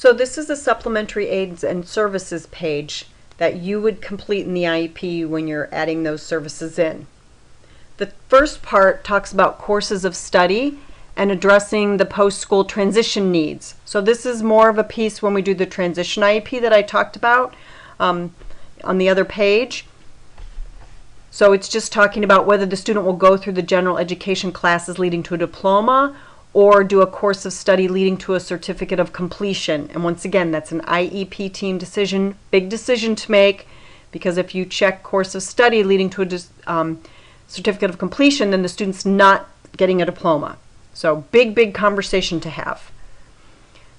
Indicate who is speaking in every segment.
Speaker 1: So this is a supplementary aids and services page that you would complete in the IEP when you're adding those services in. The first part talks about courses of study and addressing the post-school transition needs. So this is more of a piece when we do the transition IEP that I talked about on the other page. So it's just talking about whether the student will go through the general education classes leading to a diploma or do a course of study leading to a certificate of completion. And once again, that's an IEP team decision, big decision to make, because if you check course of study leading to a certificate of completion, then the student's not getting a diploma. So big conversation to have.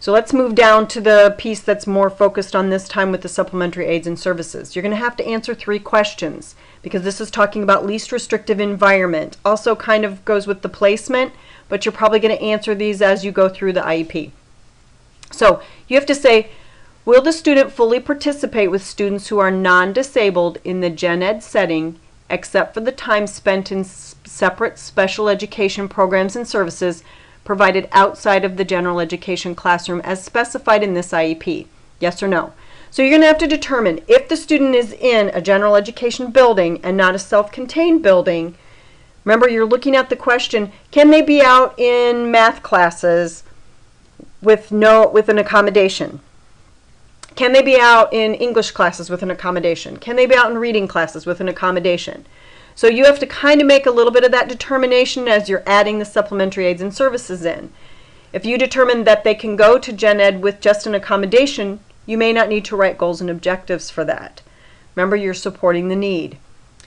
Speaker 1: So let's move down to the piece that's more focused on this time with the supplementary aids and services. You're going to have to answer 3 questions because this is talking about least restrictive environment. Also kind of goes with the placement, but you're probably going to answer these as you go through the IEP. So you have to say, will the student fully participate with students who are non-disabled in the gen ed setting except for the time spent in separate special education programs and services provided outside of the general education classroom as specified in this IEP? Yes or no? So you're going to have to determine if the student is in a general education building and not a self-contained building. Remember, you're looking at the question, can they be out in math classes with an accommodation? Can they be out in English classes with an accommodation? Can they be out in reading classes with an accommodation? So you have to kind of make a little bit of that determination as you're adding the supplementary aids and services in. If you determine that they can go to gen ed with just an accommodation, you may not need to write goals and objectives for that. Remember, you're supporting the need.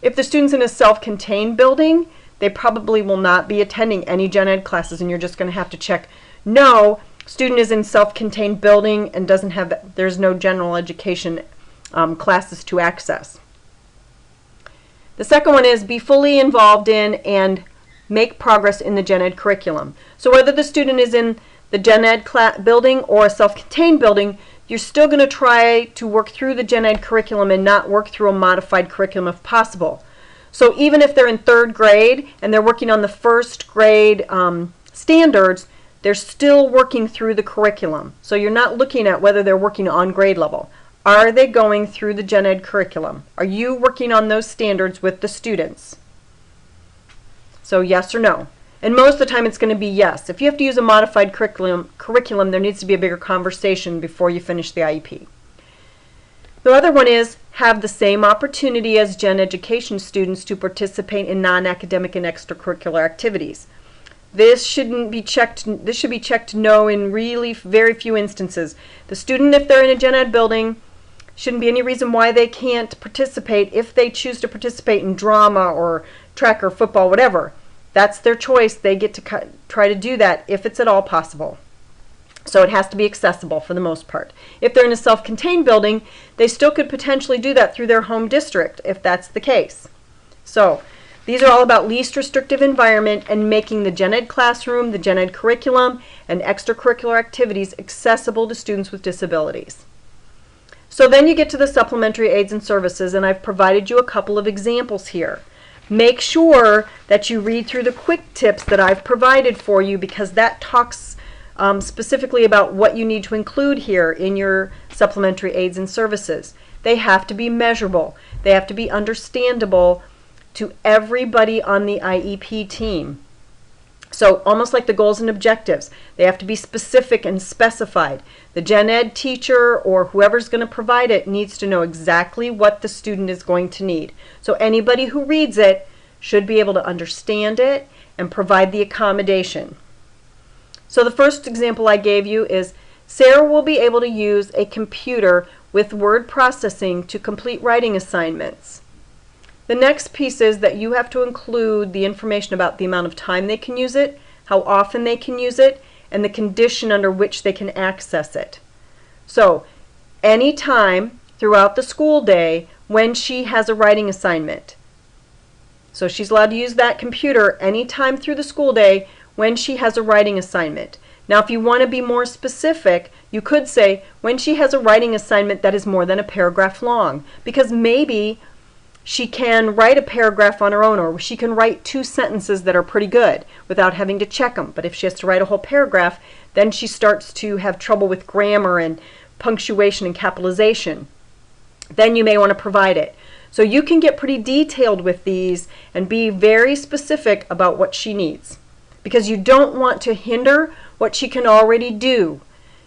Speaker 1: If the student's in a self-contained building, they probably will not be attending any gen ed classes, and you're just going to have to check, no, student is in self-contained building and there's no general education classes to access. The second one is be fully involved in and make progress in the gen ed curriculum. So whether the student is in the gen ed building or a self-contained building, you're still going to try to work through the gen ed curriculum and not work through a modified curriculum if possible. So even if they're in 3rd grade and they're working on the 1st grade standards, they're still working through the curriculum. So you're not looking at whether they're working on grade level. Are they going through the gen ed curriculum? Are you working on those standards with the students? So yes or no. And most of the time it's going to be yes. If you have to use a modified curriculum, there needs to be a bigger conversation before you finish the IEP. The other one is have the same opportunity as gen education students to participate in non-academic and extracurricular activities. This should be checked no in really very few instances. The student, if they're in a gen ed building, shouldn't be any reason why they can't participate if they choose to participate in drama or track or football, whatever. That's their choice. They get to try to do that if it's at all possible. So it has to be accessible for the most part. If they're in a self-contained building, they still could potentially do that through their home district if that's the case. So these are all about least restrictive environment and making the gen ed classroom, the gen ed curriculum, and extracurricular activities accessible to students with disabilities. So then you get to the supplementary aids and services, and I've provided you a couple of examples here. Make sure that you read through the quick tips that I've provided for you because that talks specifically about what you need to include here in your supplementary aids and services. They have to be measurable. They have to be understandable to everybody on the IEP team. So almost like the goals and objectives, they have to be specific and specified. The gen ed teacher or whoever's going to provide it needs to know exactly what the student is going to need. So anybody who reads it should be able to understand it and provide the accommodation. So the first example I gave you is Sarah will be able to use a computer with word processing to complete writing assignments. The next piece is that you have to include the information about the amount of time they can use it, how often they can use it, and the condition under which they can access it. So any time throughout the school day when she has a writing assignment. So she's allowed to use that computer anytime through the school day when she has a writing assignment. Now if you want to be more specific, you could say when she has a writing assignment that is more than a paragraph long, because maybe She can write a paragraph on her own, or she can write 2 sentences that are pretty good without having to check them. But if she has to write a whole paragraph, then she starts to have trouble with grammar and punctuation and capitalization. Then you may want to provide it. So you can get pretty detailed with these and be very specific about what she needs, because you don't want to hinder what she can already do.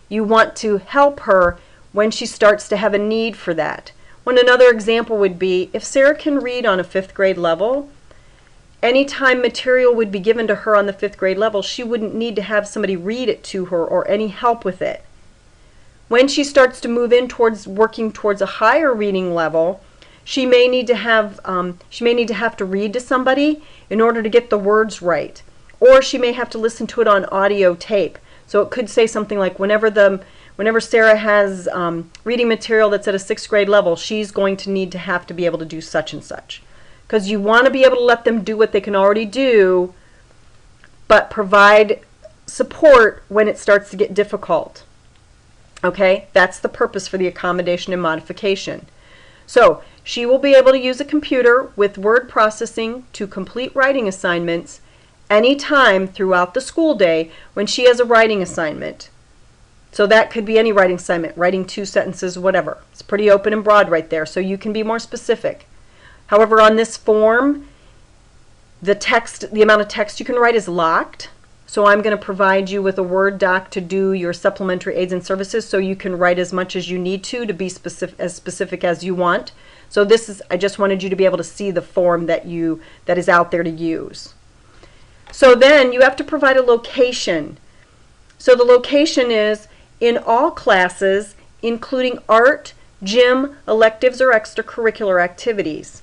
Speaker 1: You want to help her when she starts to have a need for that. Another example would be, if Sarah can read on a 5th grade level, anytime material would be given to her on the 5th grade level, she wouldn't need to have somebody read it to her or any help with it. When she starts to move in towards working towards a higher reading level, she may need to have to read to somebody in order to get the words right, or she may have to listen to it on audio tape. So it could say something like, whenever Sarah has reading material that's at a 6th grade level, she's going to need to have to be able to do such and such. Because you want to be able to let them do what they can already do, but provide support when it starts to get difficult. Okay, that's the purpose for the accommodation and modification. So she will be able to use a computer with word processing to complete writing assignments anytime throughout the school day when she has a writing assignment. So that could be any writing assignment, writing 2 sentences, whatever. It's pretty open and broad right there, so you can be more specific. However, on this form, the amount of text you can write is locked. So I'm going to provide you with a Word doc to do your supplementary aids and services, so you can write as much as you need to be as specific as you want. So I just wanted you to be able to see the form that is out there to use. So then you have to provide a location. So the location is in all classes, including art, gym, electives, or extracurricular activities.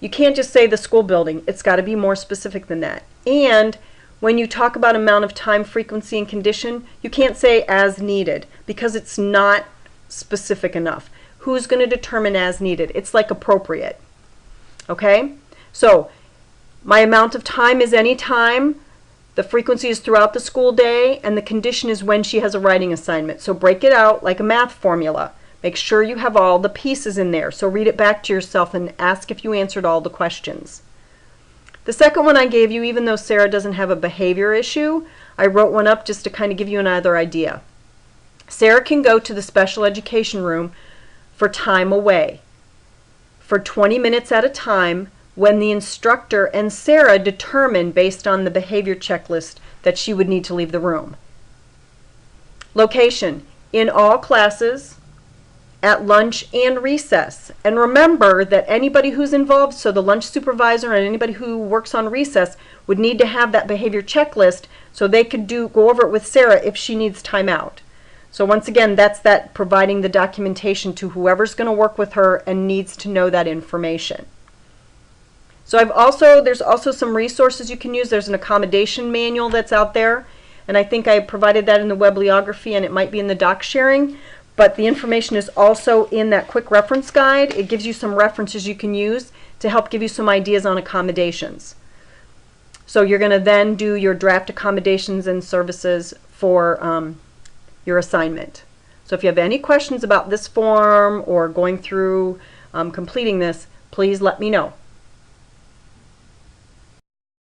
Speaker 1: You can't just say the school building. It's got to be more specific than that. And when you talk about amount of time, frequency, and condition, you can't say as needed, because it's not specific enough. Who's going to determine as needed? It's like appropriate. Okay? So my amount of time is any time. The frequency is throughout the school day, and the condition is when she has a writing assignment. So break it out like a math formula. Make sure you have all the pieces in there. So read it back to yourself and ask if you answered all the questions. The second one I gave you, even though Sarah doesn't have a behavior issue, I wrote one up just to kind of give you another idea. Sarah can go to the special education room for time away, for 20 minutes at a time, when the instructor and Sarah determine, based on the behavior checklist, that she would need to leave the room. Location: in all classes, at lunch and recess. And remember that anybody who's involved, so the lunch supervisor and anybody who works on recess, would need to have that behavior checklist so they could go over it with Sarah if she needs time out. So once again, that's that providing the documentation to whoever's going to work with her and needs to know that information. So there's also some resources you can use. There's an accommodation manual that's out there, and I think I provided that in the Webliography, and it might be in the doc sharing. But the information is also in that quick reference guide. It gives you some references you can use to help give you some ideas on accommodations. So you're going to then do your draft accommodations and services for your assignment. So if you have any questions about this form or going through completing this, please let me know.